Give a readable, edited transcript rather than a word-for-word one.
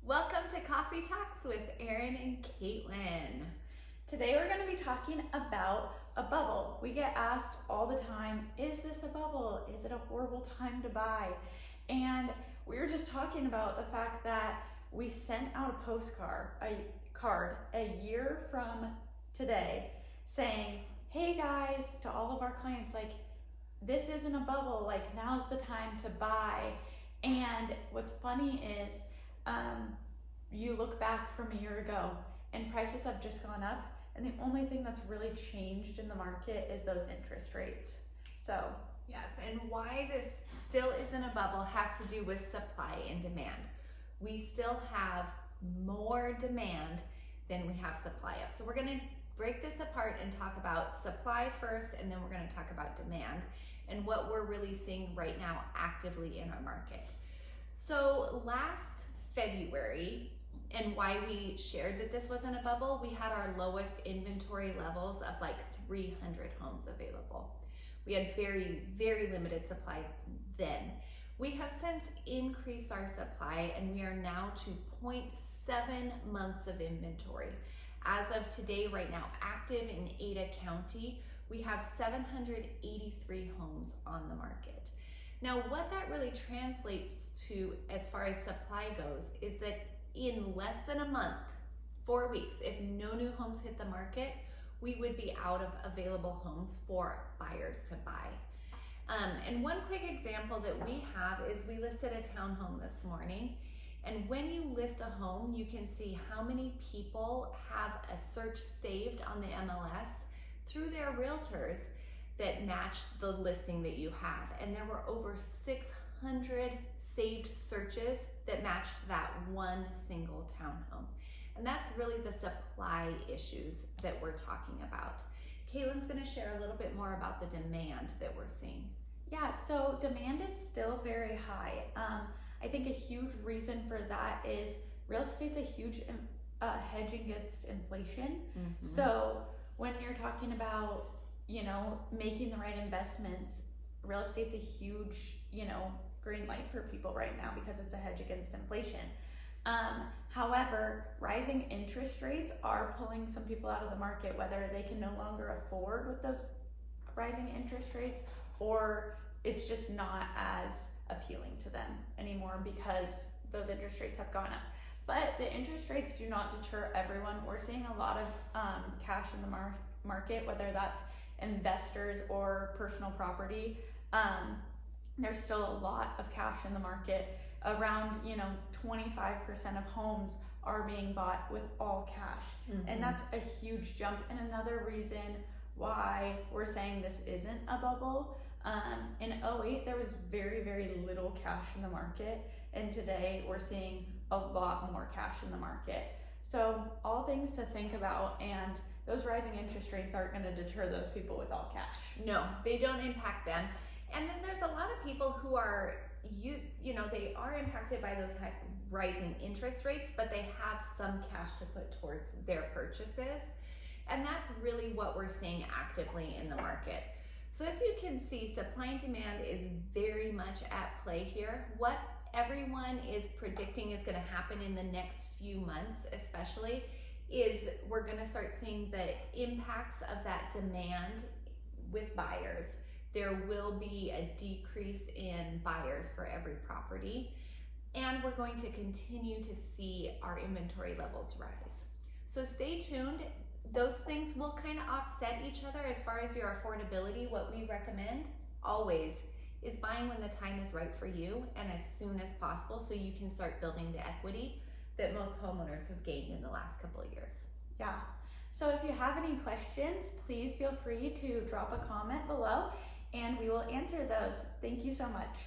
Welcome to Coffee Talks with Erin and Caitlin. Today we're going to be talking about a bubble. We get asked all the time, is this a bubble? Is it a horrible time to buy? And we were just talking about the fact that we sent out a postcard, a year from today saying, hey guys, to all of our clients, like, this isn't a bubble, like now's the time to buy. And what's funny is, you look back from a year ago and prices have just gone up, and the only thing that's really changed in the market is those interest rates. So yes, and why this still isn't a bubble has to do with supply and demand. We still have more demand than we have supply of. So we're going to break this apart and talk about supply first, and then we're going to talk about demand and what we're really seeing right now actively in our market. So last February, and why we shared that this wasn't a bubble, we had our lowest inventory levels of like 300 homes available. We had very, very limited supply then. We have since increased our supply, and we are now to 0.7 months of inventory. As of today, right now, active in Ada County, we have 783 homes on the market. Now, what that really translates to as far as supply goes is that in less than a month, 4 weeks, if no new homes hit the market, we would be out of available homes for buyers to buy. And one quick example that we have is we listed a townhome this morning. And when you list a home, you can see how many people have a search saved on the MLS through their realtors that match the listing that you have. And there were over 600 saved searches that matched that one single townhome. And that's really the supply issues that we're talking about. Caitlin's gonna share a little bit more about the demand that we're seeing. yeah, so demand is still very high. I think a huge reason for that is real estate's a huge hedge against inflation. So when you're talking about, making the right investments, real estate's a huge, green light for people right now because it's a hedge against inflation. However, rising interest rates are pulling some people out of the market, whether they can no longer afford with those rising interest rates, or it's just not as appealing to them anymore because those interest rates have gone up. But the interest rates do not deter everyone. We're seeing a lot of cash in the market, whether that's investors or personal property. There's still a lot of cash in the market. Around 25% of homes are being bought with all cash. And that's a huge jump. And another reason why we're saying this isn't a bubble, in 2008 there was very, very little cash in the market, and today we're seeing a lot more cash in the market. So all things to think about, and those rising interest rates aren't going to deter those people with all cash. No, they don't impact them. And then there's a lot of people who are, they are impacted by those rising interest rates, but they have some cash to put towards their purchases. And that's really what we're seeing actively in the market. So as you can see, supply and demand is very much at play here. What everyone is predicting is going to happen in the next few months, especially, is we're going to start seeing the impacts of that demand with buyers. There will be a decrease in buyers for every property, and we're going to continue to see our inventory levels rise. So stay tuned. Those things will kind of offset each other as far as your affordability. What we recommend always is buying when the time is right for you and as soon as possible, so you can start building the equity that most homeowners have gained in the last couple of years. Yeah. So if you have any questions, please feel free to drop a comment below and we will answer those. Thank you so much.